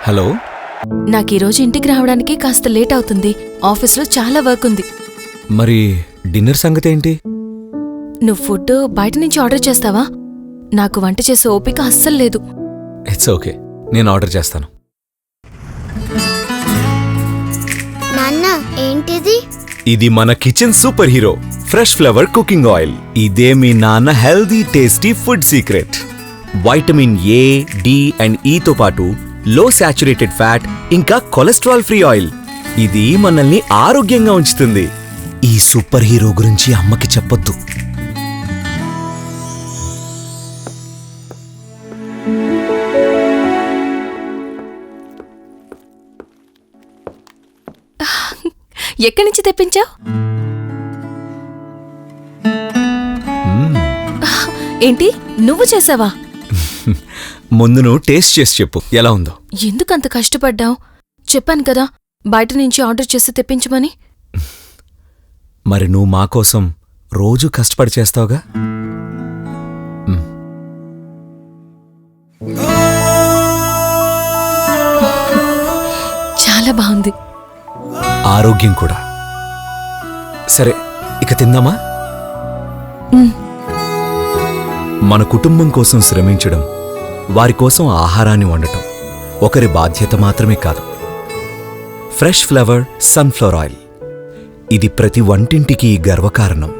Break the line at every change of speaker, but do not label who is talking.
Hello.
నాకీరోజు ఇంటికి రావడానికి కాస్త లేట్ అవుతుంది. ఆఫీస్లో చాలా వర్క్ ఉంది.
మరి డిన్నర్ సంగతి ఏంటి?
నువ్వు ఫుడ్ బయట నుంచి ఆర్డర్ చేస్తావా? నాకు వంట చేసే ఓపిక అస్సలు లేదు.
ఇట్స్ ఓకే, నేను ఆర్డర్ చేస్తాను.
నాన్న ఏంటిది?
ఇది మన kitchen super hero fresh flower cooking oil. ఇదే మీ నాన్న healthy tasty food secret. Vitamin A, D and ఈతో పాటు లో శాచురేటెడ్ ఫ్యాట్ ఇంకా కొలెస్ట్రాల్ ఫ్రీ ఆయిల్. ఇది మనల్ని ఆరోగ్యంగా ఉంచుతుంది. ఈ సూపర్ హీరో గురించి అమ్మకి చెప్పొద్దు.
ఎక్కడి నుంచి తెప్పించావు? ఏంటి, నువ్వు చేసావా?
ముందు నువ్వు టేస్ట్ చేసి చెప్పు ఎలా ఉందో.
ఎందుకంత కష్టపడ్డావు? చెప్పాను కదా బయట నుంచి ఆర్డర్ చేసి తెప్పించమని.
మరి నువ్వు మా కోసం రోజూ కష్టపడి చేస్తావుగా.
చాలా బాగుంది.
ఆరోగ్యం కూడా. సరే, ఇక తిందామా? మన కుటుంబం కోసం శ్రమించడం, వారి కోసం ఆహారాన్ని వండటం ఒకరి బాధ్యత మాత్రమే కాదు. ఫ్రెష్ ఫ్లవర్ సన్ఫ్లవర్ ఆయిల్, ఇది ప్రతి వంటింటికి గర్వకారణం.